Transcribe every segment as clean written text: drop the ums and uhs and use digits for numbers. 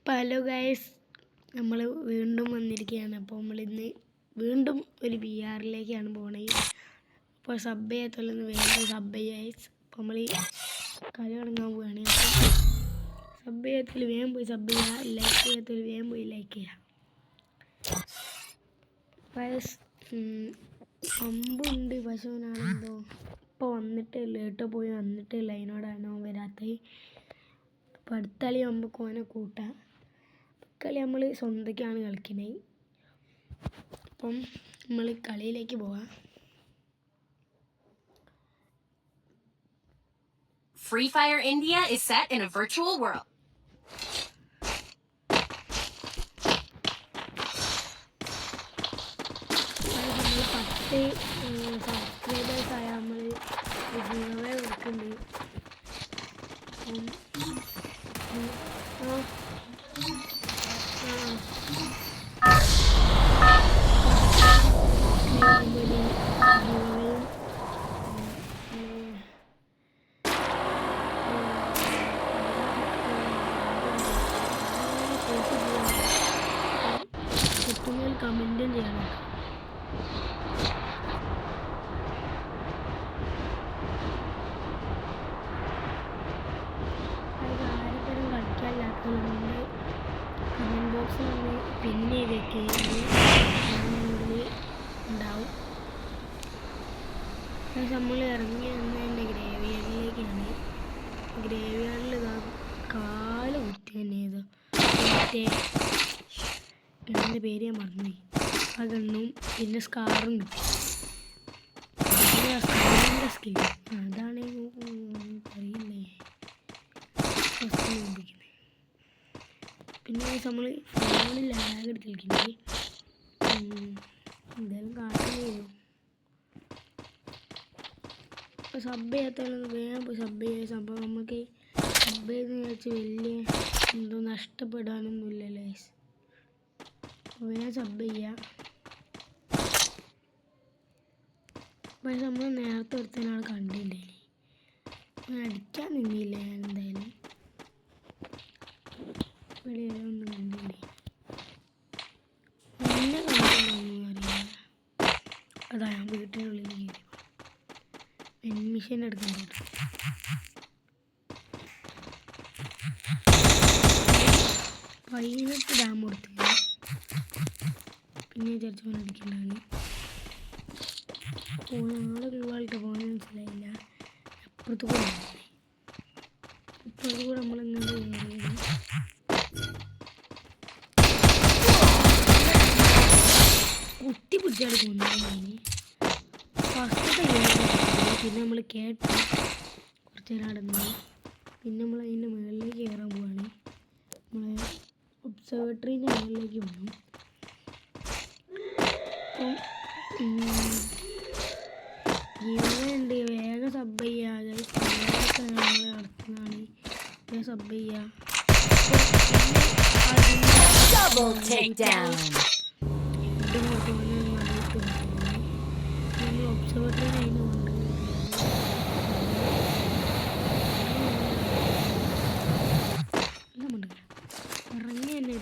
Hello guys, നമ്മൾ വീണ്ടും വന്നിരിക്കുകയാണ്. അപ്പോൾ നമ്മളിന്ന് വീണ്ടും ഒരു VR-ലേക്കാണ് പോണത്. അപ്പോൾ സബ് ചെയ്യാത്തുള്ളൂ, വേഗം സബ് ഗൈസ്. അപ്പോൾ നമ്മൾ കളി തുടങ്ങാൻ പോവുകയാണ്. അപ്പോൾ സബ് ചെയ്യാത്തിൽ വേഗം പോയി സബ് ചെയ്യുക, ലൈക്ക് ചെയ്യാത്തിൽ വേഗം പോയി ലൈക്ക് ചെയ്യുക. ഗൈസ് അമ്പുണ്ട്, പക്ഷേ ഞാനെന്തോ ഇപ്പോൾ വന്നിട്ടില്ല കേട്ടോ, പോയി വന്നിട്ടില്ല. അതിനോടാണോ വരാത്തത്? അപ്പോൾ അടുത്ത കളി നമുക്ക് ഓനെ കൂട്ടാം. കളി നമ്മൾ സ്വന്തക്കാണ് കളിക്കുന്നത്. അപ്പം നമ്മൾ കളിയിലേക്ക് പോവാം. Free Fire India is set in a virtual world. Subscribers ആയ നമ്മൾ ഗീവേ കൊടുക്കുന്നുണ്ട്. കമന്റും ചെയ്യണം. ആരെപ്പോഴും കളിക്കാനില്ലാത്തതുകൊണ്ട് കമന്റ് ബോക്സിൽ ഒന്ന് പിൻ ചെയ്തൊക്കെ ഉണ്ടാവും. നമ്മൾ ഇറങ്ങി വന്നതിൻ്റെ ഗ്രേവിയാർഡിലേക്കാണ്. ഗ്രേവിയാർഡിൽ കാല് കുത്തി തന്നെ ചെയ്തു. മറ്റേ ഗണ്ണിൻ്റെ പേര് ഞാൻ മറന്നുപോയി. ആ ഗണ്ണും പിന്നെ സ്കാറും കിട്ടി. സ്കാറിൻ്റെ സ്കില്ല് അതാണ് അറിയില്ലേ ഉപയോഗിക്കുന്നത്. പിന്നെ നമ്മൾ ഫോണിൽ ലാഗ് എടുത്ത് കളിക്കുന്നത്. എന്തായാലും കാട്ടിൽ വരും. ഇപ്പോൾ സബ് ചെയ്യാത്തവരൊന്ന് വേഗം പോയി സബ് ചെയ്യുക. സംഭവം നമുക്ക് സബ് ചെയ്തെന്ന് വിചാരിച്ച് വലിയ എന്തോ നഷ്ടപ്പെടാനൊന്നുമില്ലല്ലോ. വേഗം സബ് ചെയ്യുക. പക്ഷെ നമ്മൾ നേരത്തെ ഒരുത്തനാൾ കണ്ടില്ലേ, അടിക്കാൻ നിന്നില്ല. ഞാൻ എന്തായാലും ഇവിടെ ഒന്നും കണ്ടില്ലേ, എന്നെ കണ്ടിട്ടൊന്നും അറിയില്ല. അതാ ഞാൻ വീട്ടിനുള്ളിൽ കയറി പെൻമിഷൻ എടുക്കാൻ പോയിട്ട് 18 ഡാം കൊടുത്തില്ല. പിന്നെ വിചാരിച്ചു പോലെ അടിക്കണ്ടാണ്. ആളെ ഒരുപാടിട്ട് പോകാൻ മനസ്സിലായില്ല. അപ്പുറത്ത് കൂടെ ഇപ്പുറത്ത് കൂടെ നമ്മളിങ്ങനെ കയറിയത് കുത്തി പിടിച്ചാൽ കൊണ്ടുപോയി. ഫസ്റ്റത്തെ പിന്നെ നമ്മൾ കേട്ടു കുറച്ച് നേരം അടങ്ങി. പിന്നെ നമ്മൾ അതിൻ്റെ മുകളിലേക്ക് കയറാൻ പോവാണ്. നമ്മളെ ഒബ്സർവേറ്ററീൻ്റെ മുകളിലേക്ക് പോകണം. ഉണ്ട്, വേഗം സബ് ചെയ്യാതെ നമ്മൾ നടത്തുന്നതാണ്. വേഗം സബ് ചെയ്യുക. നമ്മൾ ഒബ്സർവേറ്ററി കഴിഞ്ഞുകൊണ്ട് ഇറങ്ങി തന്നെ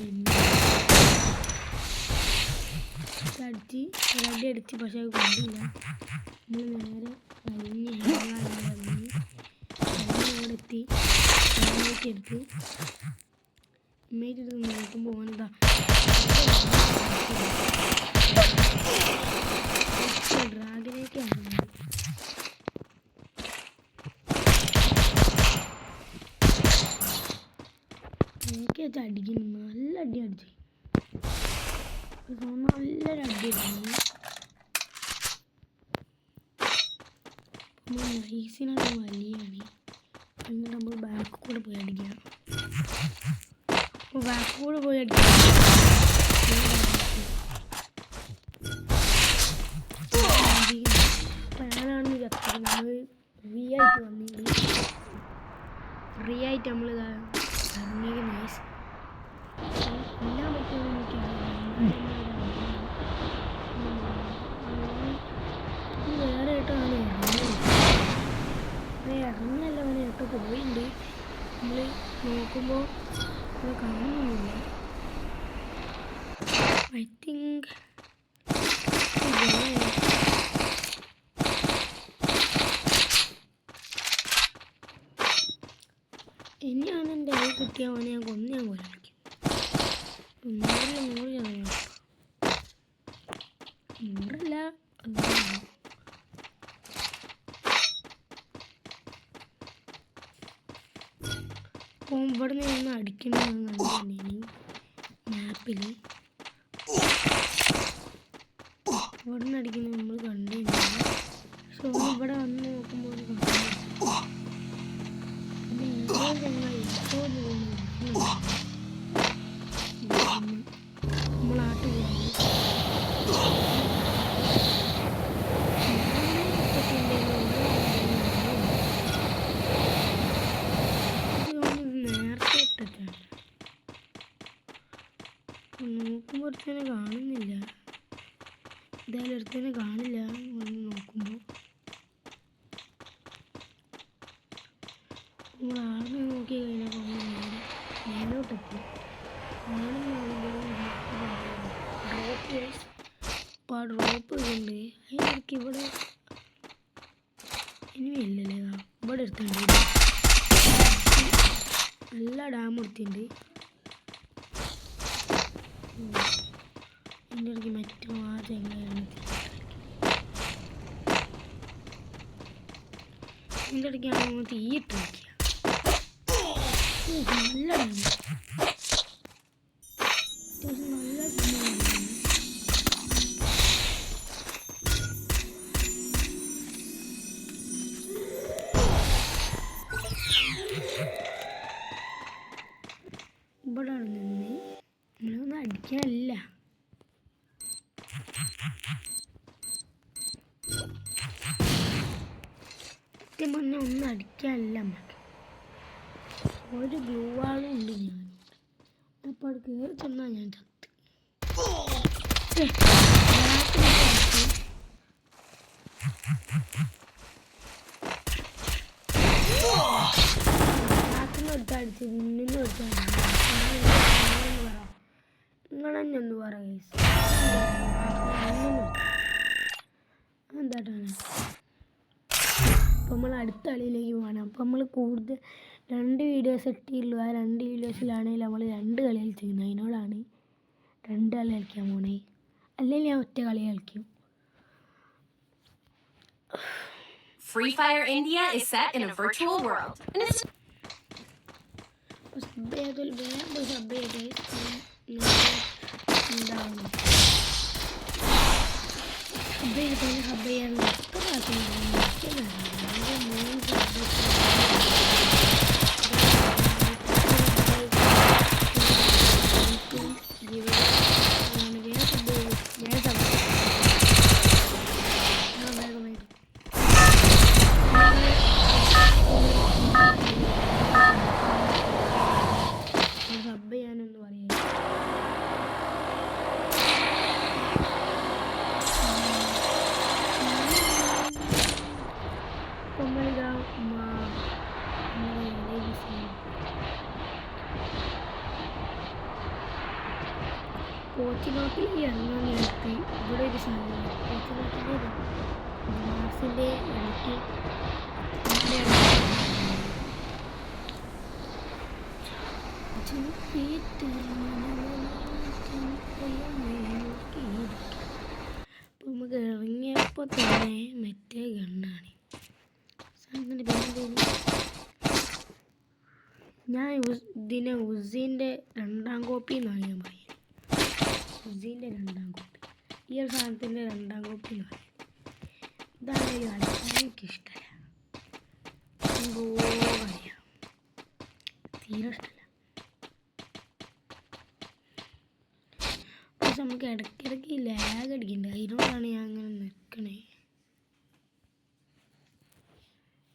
അടിച്ച് ഒരടി അടിച്ച്, പക്ഷെ അത് കൊണ്ടില്ല. നമ്മൾ നേരെ കഴിഞ്ഞ് അവിടെ എത്തി. എടുത്ത് ഇമേജ് എടുത്ത് നോക്കുമ്പോൾ ഓനെന്താ ഡ്രാഗനേക്കാണ്. എനിക്ക് വെച്ചാൽ അടിക്കുന്നു. നല്ല അടി അടിച്ചു, നല്ലൊരു അടി അടിക്കുന്നു. നൈസിനാണ് വലിയാണ്. എന്നിട്ട് നമ്മൾ ബാക്ക് കൂടെ പോയി അടിക്കുക. അപ്പോൾ ബാക്ക് കൂടെ പോയി അടിക്കുക. അപ്പോൾ ഞാനാണെന്ന് ചത്തത്. നമ്മൾ ഫ്രീ ആയിട്ട് വന്നിട്ട് ഫ്രീ ആയിട്ട് നമ്മൾ ഇറങ്ങിയത്. നൈസ് എല്ലാം പറ്റുമെന്ന് എനിക്കറിയാം. വേറെ ആയിട്ടാണ് ഇറങ്ങല്ല. അവനെ കേട്ടോ പോയിട്ടുണ്ട്. നമ്മൾ നോക്കുമ്പോൾ ഇവിടെ കാണുന്നില്ല. ഐ തിങ്ക് ഇനിയാണ് എൻ്റെ കൈ കിട്ടിയ മോനെ ഞാൻ കൊന്ന് ഞാൻ പോലെ കളിക്കും. 100 അപ്പോൾ ഇവിടെ നിന്ന് അടിക്കണമെന്ന് കണ്ടിട്ടുണ്ടെങ്കിൽ മാപ്പിൽ ഇവിടെ നിന്ന് അടിക്കുന്നത് നമ്മൾ കണ്ടിട്ടുണ്ട്. പക്ഷെ ഒന്ന് ഇവിടെ വന്ന് നോക്കുമ്പോൾ നമ്മളാട്ട് നേരത്തെ ഇട്ടൊക്കെയാണ് നോക്കുമ്പോൾ ഒരുത്തനെ കാണുന്നില്ല. എന്തായാലും ഒരുത്തനെ കാണില്ല. വന്ന് നോക്കുമ്പോൾ നമ്മൾ ആർമി നോക്കി കഴിഞ്ഞപ്പോൾ നമ്മൾ മേലോട്ടെത്തി. അപ്പോൾ ആ ഡ്രോപ്പ് ഉണ്ട്. അതിനിടയ്ക്ക് ഇവിടെ ഇനിയും ഇല്ലല്ലേ. ഇവിടെ എടുത്തുണ്ട് നല്ല ഡാം എടുത്തിട്ടുണ്ട്. അതിൻ്റെ ഇടയ്ക്ക് മറ്റോ ആ ചെങ്ങയാണ്. അതിൻ്റെ ഇടയ്ക്കാണ് തീയിട്ട് വയ്ക്കുക. നല്ല ഡാം, നല്ല ഡാമാണ്. ഇവിടെ നിന്ന് നമ്മളൊന്നും അടിക്കാനല്ല. സത്യം പറഞ്ഞാൽ ഒന്നും അടിക്കാനല്ല. നമുക്ക് ഒരു ബ്ലൂ വാളും ഉണ്ട്. ഞാൻ അപ്പോൾ അത് കയറി ചെന്നാൽ ഞാൻ ചത്ത്. അടിച്ച് മുന്നിന്ന് വെച്ചാൽ നിങ്ങളെന്നൊന്ന് പറ എന്താട്ടാണ്. അപ്പം നമ്മൾ അടുത്ത കളിയിലേക്ക് പോകണം. അപ്പം നമ്മൾ കൂടുതൽ 2 വീഡിയോസ് ഇട്ടിട്ടുള്ളൂ. ആ 2 വീഡിയോസിലാണെങ്കിൽ നമ്മൾ 2 കളി കളിച്ചിരുന്നത്. അതിനോടാണ് 2 കളി കളിക്കാൻ പോണേ. അല്ലെങ്കിൽ ഞാൻ ഒറ്റ കളി കളിക്കും. Free Fire India is set in a virtual world. And it's sub ചെയ്താൽ വേറെ സബ് ചെയ്ത് എന്താണ് സബ് ചെയ്താൽ സബ് ചെയ്യാൻ പോർച്ചുഗലിൽ എണ്ണ നിർത്തി ഇവിടെ ഒരു സാധനം പോർച്ചുഗലിൻ്റെ മാർസിൻ്റെ ഇടയ്ക്ക് നമുക്ക് ഇറങ്ങിയപ്പോൾ തന്നെ മറ്റേ ഗണ്ണാണ്. സാധനത്തിൻ്റെ പേര് ഞാൻ ഇതിനെ ഉസീൻ്റെ 2ാം കോപ്പി എന്നാണ് ഞാൻ പറയുന്നത്. ഉസീൻ്റെ 2ാം കോപ്പി. ഈ ഒരു സാധനത്തിൻ്റെ 2ാം കോപ്പി എന്ന് പറയുന്നത്. ഇതാണെങ്കിലും കളിക്കാൻ എനിക്കിഷ്ടമല്ല. കളിയാം തീരെ ഇഷ്ടമല്ല. പക്ഷെ നമുക്ക് ഇടയ്ക്കിടയ്ക്ക് ലാഗ് അടിക്കുന്നുണ്ട്. അതിനോടാണ് ഞാൻ അങ്ങനെ നിൽക്കണേ.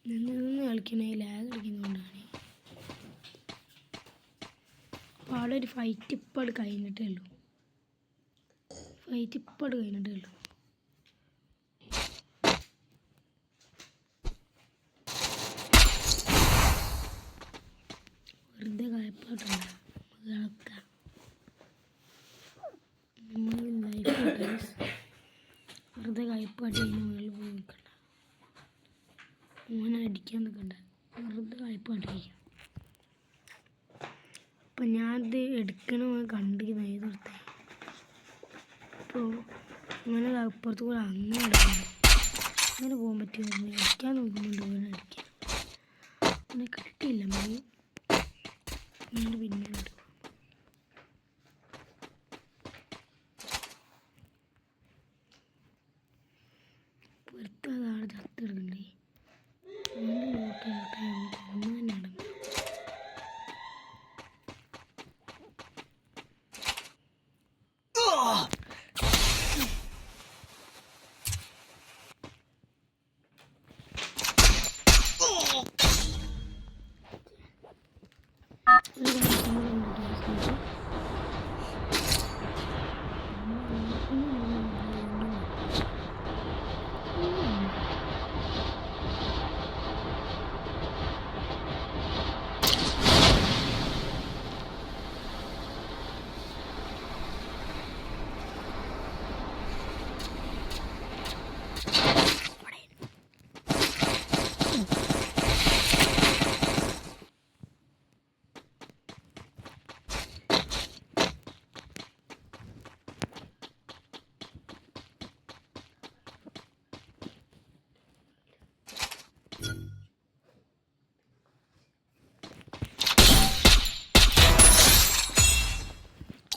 നിന്ന് കളിക്കണേ ലാഗ് അടിക്കുന്നതുകൊണ്ടാണ്. അപ്പോൾ അവിടെ ഒരു ഫൈറ്റ് ഇപ്പോൾ കഴിഞ്ഞിട്ടേ ഉള്ളൂ. വെറുതെ കായപ്പാട്ടുണ്ട്. അപ്പം ഞാനിത് എടുക്കണമെന്ന് കണ്ടിരുന്നു ഏതൊരുത്തെ. അപ്പോൾ അങ്ങനെ അപ്പുറത്ത് കൂടെ അങ്ങനെ എടുക്കണം. അങ്ങനെ പോകാൻ പറ്റുമോ? അടിക്കാൻ നോക്കുന്നുണ്ട് ഇങ്ങനെ അടിക്കാൻ. അങ്ങനെ കിട്ടിയില്ല മതി. അങ്ങനെ പിന്നെ എടുക്കും. പുറത്തതാണ് ചത്തെടുക്കണ്ടേ. അങ്ങനെ നോക്കി കൊന്നു തന്നെയാണ്.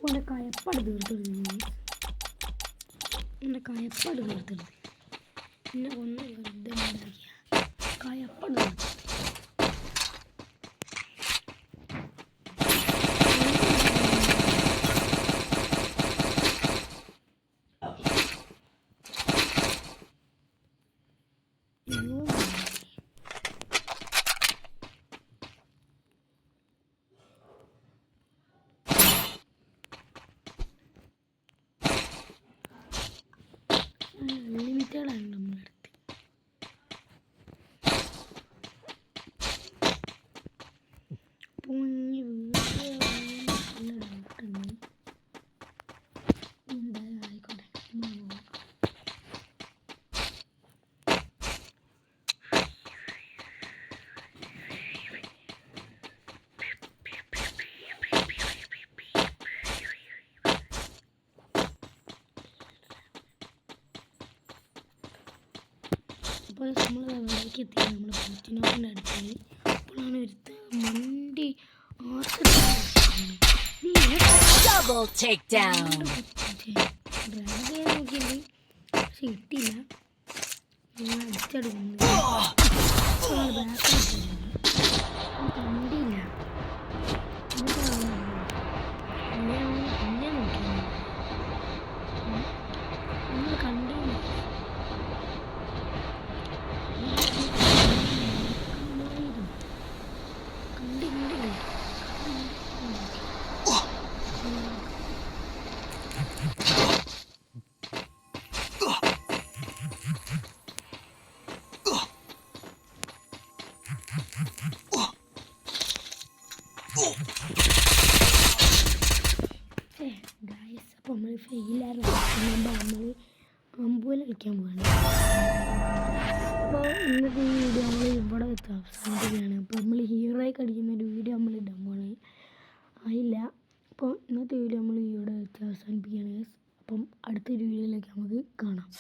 എൻ്റെ കയപ്പാട് തീർത്തിരുന്നു. എൻ്റെ കയപ്പാട് തീർത്തിരുന്നു. എന്നെ ഒന്ന് വെറുതെ ഉണ്ടാക്കിയ കയപ്പാട് തീർത്തു. അൺലിമിറ്റഡാണ് നമ്മളടുത്ത്. അപ്പോൾ ഈ വീഡിയോ നല്ല ഡൗട്ടുണ്ട്. എന്തായാലും ആയിക്കോട്ടെ. അപ്പോൾ നമ്മൾ എവിടേക്ക് എത്തി? നമ്മൾ പൂറ്റിനോക്കിൻ്റെ അടുത്ത്. അപ്പോഴാണ് ഒരുത്ത മണ്ടി Double takedown. ഡ്രൈവ് ചെയ്യാൻ നോക്കിയത് പക്ഷെ കിട്ടിയില്ല. ഞാൻ അടിച്ചെടുക്കുന്നത് ബാക്കിൽ കണ്ടില്ല. പിന്നെ നോക്കിയത് നമ്മൾ കണ്ടില്ല. ഗൈസ് അപ്പോൾ നമ്മൾ ഫെയിലായിരുന്നു. നമ്മൾ അമ്പൂല കളിക്കാൻ പോവാണ്. അപ്പോൾ ഇന്നത്തെ ഈ വീഡിയോ നമ്മൾ ഇവിടെ വെച്ച് അവസാനിപ്പിക്കുകയാണ്. അപ്പോൾ നമ്മൾ ഹീറോയ്ക്ക് അടിക്കുന്ന ഒരു വീഡിയോ നമ്മൾ ഇടാൻ പോവാണ്. ആയില്ല. അപ്പോൾ ഇന്നത്തെ വീഡിയോ നമ്മൾ ഇവിടെ വെച്ച് അവസാനിപ്പിക്കുകയാണ്. അപ്പം അടുത്തൊരു വീഡിയോയിലേക്ക് നമുക്ക് കാണാം.